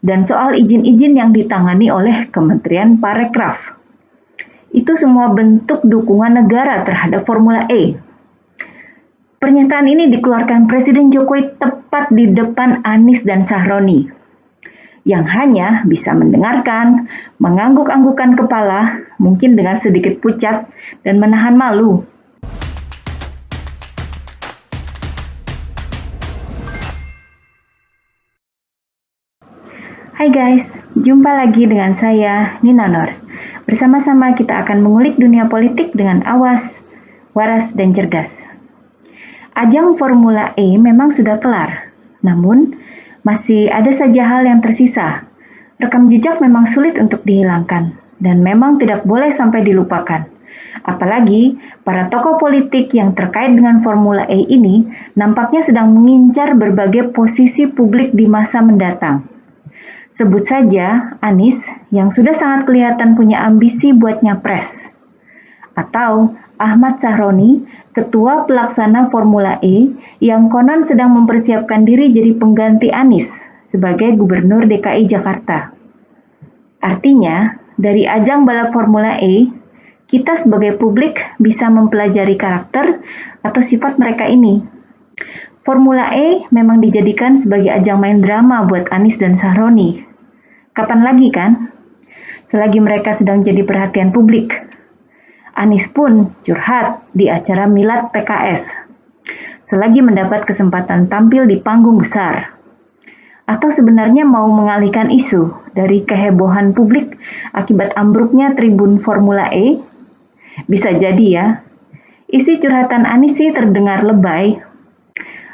dan soal izin-izin yang ditangani oleh Kementerian Parekraf. Itu semua bentuk dukungan negara terhadap Formula E. Pernyataan ini dikeluarkan Presiden Jokowi tepat di depan Anies dan Sahroni, yang hanya bisa mendengarkan, mengangguk-anggukan kepala, mungkin dengan sedikit pucat, dan menahan malu. Hai guys, jumpa lagi dengan saya, Nina Nur. Bersama-sama kita akan mengulik dunia politik dengan awas, waras, dan cerdas. Ajang Formula E memang sudah kelar, namun masih ada saja hal yang tersisa. Rekam jejak memang sulit untuk dihilangkan, dan memang tidak boleh sampai dilupakan. Apalagi para tokoh politik yang terkait dengan Formula E ini nampaknya sedang mengincar berbagai posisi publik di masa mendatang. Sebut saja Anies yang sudah sangat kelihatan punya ambisi buat nyapres. Atau Ahmad Sahroni, ketua pelaksana Formula E yang konon sedang mempersiapkan diri jadi pengganti Anies sebagai Gubernur DKI Jakarta. Artinya, dari ajang balap Formula E, kita sebagai publik bisa mempelajari karakter atau sifat mereka ini. Formula E memang dijadikan sebagai ajang main drama buat Anies dan Sahroni. Kapan lagi kan? Selagi mereka sedang jadi perhatian publik. Anies pun curhat di acara Milad PKS, selagi mendapat kesempatan tampil di panggung besar. Atau sebenarnya mau mengalihkan isu dari kehebohan publik akibat ambruknya tribun Formula E? Bisa jadi ya. Isi curhatan Anies sih terdengar lebay.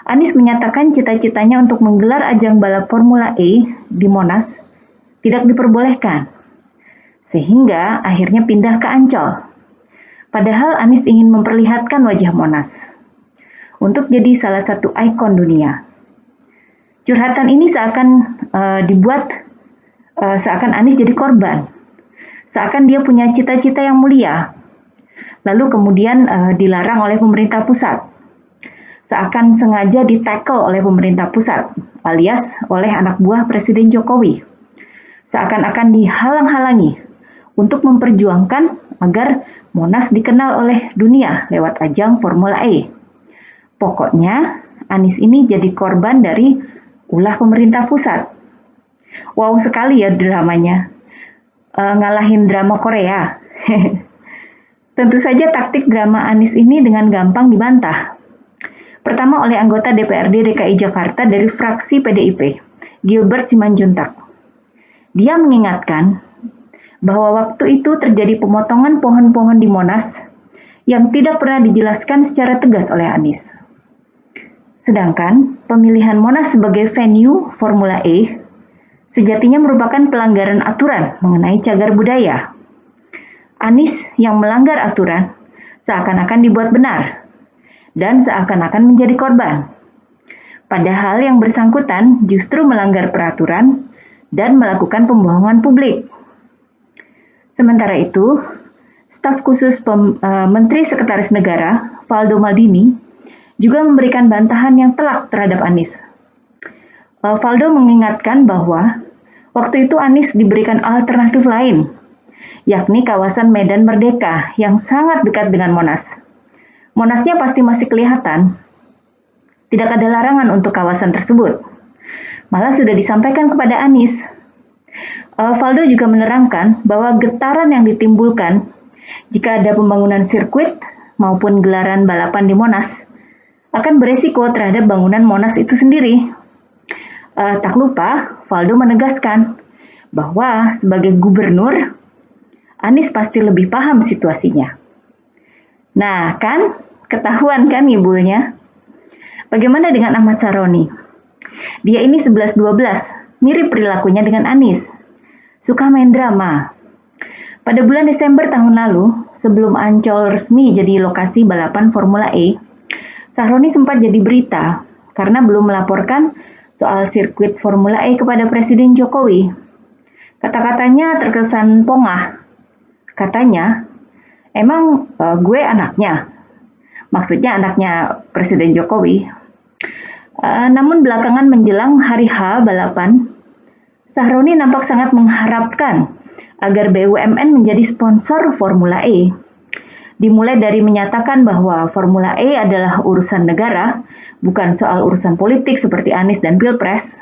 Anies menyatakan cita-citanya untuk menggelar ajang balap Formula E di Monas tidak diperbolehkan, sehingga akhirnya pindah ke Ancol. Padahal Anies ingin memperlihatkan wajah Monas untuk jadi salah satu ikon dunia. Curhatan ini seakan seakan Anies jadi korban, seakan dia punya cita-cita yang mulia, lalu kemudian dilarang oleh pemerintah pusat, seakan sengaja di-tackle oleh pemerintah pusat, alias oleh anak buah Presiden Jokowi, seakan-akan dihalang-halangi untuk memperjuangkan agar Monas dikenal oleh dunia lewat ajang Formula E. Pokoknya, Anies ini jadi korban dari ulah pemerintah pusat. Wow sekali ya dramanya. Ngalahin drama Korea. Tentu saja taktik drama Anies ini dengan gampang dibantah. Pertama oleh anggota DPRD DKI Jakarta dari fraksi PDIP, Gilbert Simanjuntak. Dia mengingatkan bahwa waktu itu terjadi pemotongan pohon-pohon di Monas yang tidak pernah dijelaskan secara tegas oleh Anies. Sedangkan pemilihan Monas sebagai venue Formula E sejatinya merupakan pelanggaran aturan mengenai cagar budaya. Anies yang melanggar aturan seakan-akan dibuat benar dan seakan-akan menjadi korban. Padahal yang bersangkutan justru melanggar peraturan dan melakukan pembohongan publik. Sementara itu, staf khusus Menteri Sekretaris Negara, Valdo Maldini, juga memberikan bantahan yang telak terhadap Anies. Valdo mengingatkan bahwa waktu itu Anies diberikan alternatif lain, yakni kawasan Medan Merdeka yang sangat dekat dengan Monas. Monasnya pasti masih kelihatan. Tidak ada larangan untuk kawasan tersebut. Malah sudah disampaikan kepada Anies. Valdo juga menerangkan bahwa getaran yang ditimbulkan jika ada pembangunan sirkuit maupun gelaran balapan di Monas akan beresiko terhadap bangunan Monas itu sendiri. Tak lupa, Valdo menegaskan bahwa sebagai gubernur, Anies pasti lebih paham situasinya. Nah, kan? Ketahuan kan ibunya? Bagaimana dengan Ahmad Sahroni? Dia ini 11-12, mirip perilakunya dengan Anies. Suka main drama. Pada bulan Desember tahun lalu, sebelum Ancol resmi jadi lokasi balapan Formula E, Sahroni sempat jadi berita karena belum melaporkan soal sirkuit Formula E kepada Presiden Jokowi. Kata-katanya terkesan pongah. Katanya, emang gue anaknya. Maksudnya anaknya Presiden Jokowi. Namun belakangan menjelang hari H balapan, Sahroni nampak sangat mengharapkan agar BUMN menjadi sponsor Formula E. Dimulai dari menyatakan bahwa Formula E adalah urusan negara, bukan soal urusan politik seperti Anies dan Pilpres.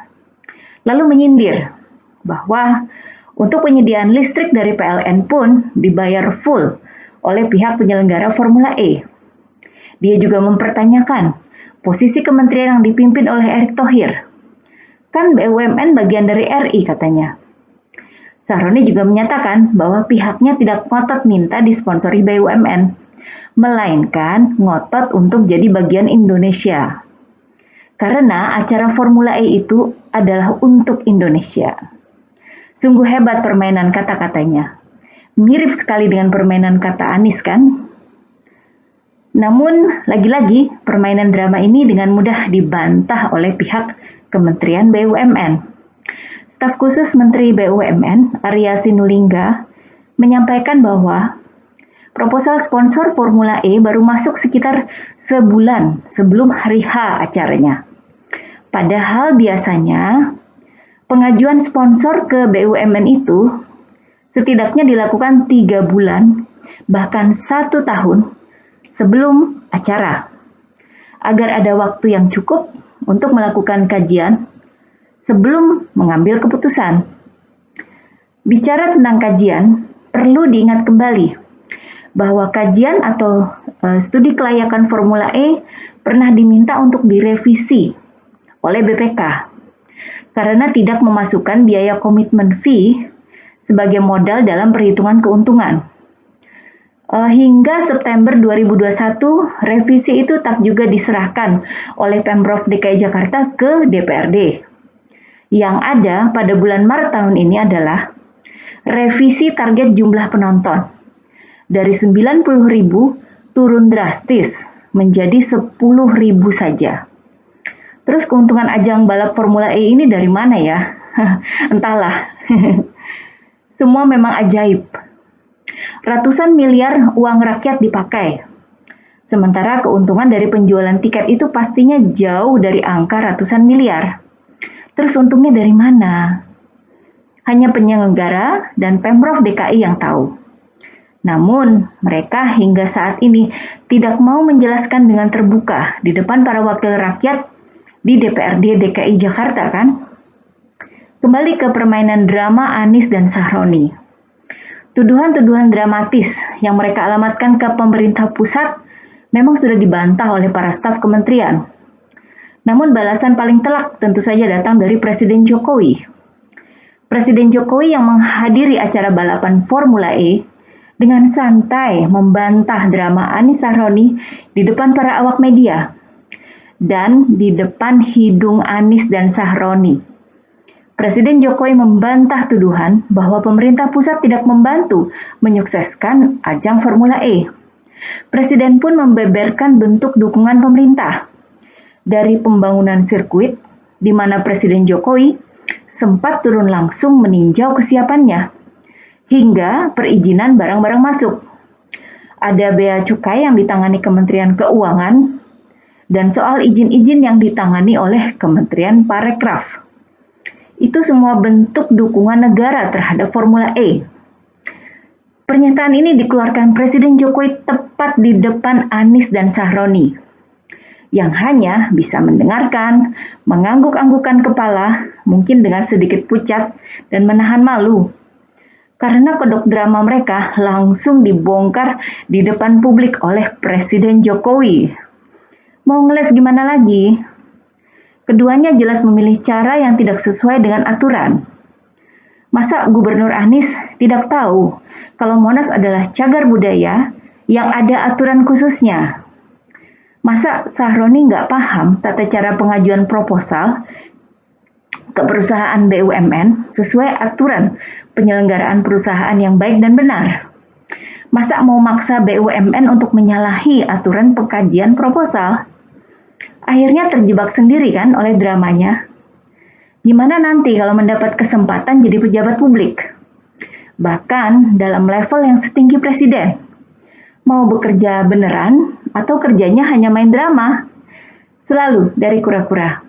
Lalu menyindir bahwa untuk penyediaan listrik dari PLN pun dibayar full oleh pihak penyelenggara Formula E. Dia juga mempertanyakan posisi kementerian yang dipimpin oleh Erick Thohir. Kan BUMN bagian dari RI katanya. Sahroni juga menyatakan bahwa pihaknya tidak ngotot minta disponsori BUMN, melainkan ngotot untuk jadi bagian Indonesia. Karena acara Formula E itu adalah untuk Indonesia. Sungguh hebat permainan kata-katanya. Mirip sekali dengan permainan kata Anies kan? Namun, lagi-lagi permainan drama ini dengan mudah dibantah oleh pihak Kementerian BUMN. Staf khusus Menteri BUMN, Arya Sinulinga, menyampaikan bahwa proposal sponsor Formula E baru masuk sekitar sebulan sebelum hari H acaranya. Padahal biasanya pengajuan sponsor ke BUMN itu setidaknya dilakukan 3 bulan, bahkan 1 tahun sebelum acara, agar ada waktu yang cukup untuk melakukan kajian sebelum mengambil keputusan. Bicara tentang kajian, perlu diingat kembali bahwa kajian atau studi kelayakan Formula E pernah diminta untuk direvisi oleh BPK karena tidak memasukkan biaya komitmen fee sebagai modal dalam perhitungan keuntungan. Hingga September 2021, revisi itu tak juga diserahkan oleh Pemprov DKI Jakarta ke DPRD. Yang ada pada bulan Maret tahun ini adalah revisi target jumlah penonton. Dari 90.000 turun drastis menjadi 10.000 saja. Terus keuntungan ajang balap Formula E ini dari mana ya? Entahlah. Semua memang ajaib. Ratusan miliar uang rakyat dipakai. Sementara keuntungan dari penjualan tiket itu pastinya jauh dari angka ratusan miliar. Terus untungnya dari mana? Hanya penyelenggara dan Pemprov DKI yang tahu. Namun, mereka hingga saat ini tidak mau menjelaskan dengan terbuka di depan para wakil rakyat di DPRD DKI Jakarta kan? Kembali ke permainan drama Anies dan Sahroni. Tuduhan-tuduhan dramatis yang mereka alamatkan ke pemerintah pusat memang sudah dibantah oleh para staf kementerian. Namun balasan paling telak tentu saja datang dari Presiden Jokowi. Presiden Jokowi yang menghadiri acara balapan Formula E dengan santai membantah drama Anies Sahroni di depan para awak media dan di depan hidung Anies dan Sahroni. Presiden Jokowi membantah tuduhan bahwa pemerintah pusat tidak membantu menyukseskan ajang Formula E. Presiden pun membeberkan bentuk dukungan pemerintah. Dari pembangunan sirkuit, di mana Presiden Jokowi sempat turun langsung meninjau kesiapannya, hingga perizinan barang-barang masuk. Ada bea cukai yang ditangani Kementerian Keuangan, dan soal izin-izin yang ditangani oleh Kementerian Parekraf. Itu semua bentuk dukungan negara terhadap Formula E. Pernyataan ini dikeluarkan Presiden Jokowi tepat di depan Anies dan Sahroni, yang hanya bisa mendengarkan, mengangguk-anggukan kepala, mungkin dengan sedikit pucat dan menahan malu. Karena kodok drama mereka langsung dibongkar di depan publik oleh Presiden Jokowi. Mau ngeles gimana lagi? Keduanya jelas memilih cara yang tidak sesuai dengan aturan. Masa Gubernur Anies tidak tahu kalau Monas adalah cagar budaya yang ada aturan khususnya? Masa Sahroni nggak paham tata cara pengajuan proposal ke perusahaan BUMN sesuai aturan penyelenggaraan perusahaan yang baik dan benar? Masa mau maksa BUMN untuk menyalahi aturan pengkajian proposal? Akhirnya terjebak sendiri kan oleh dramanya. Gimana nanti kalau mendapat kesempatan jadi pejabat publik? Bahkan dalam level yang setinggi presiden. Mau bekerja beneran atau kerjanya hanya main drama? Selalu dari kura-kura.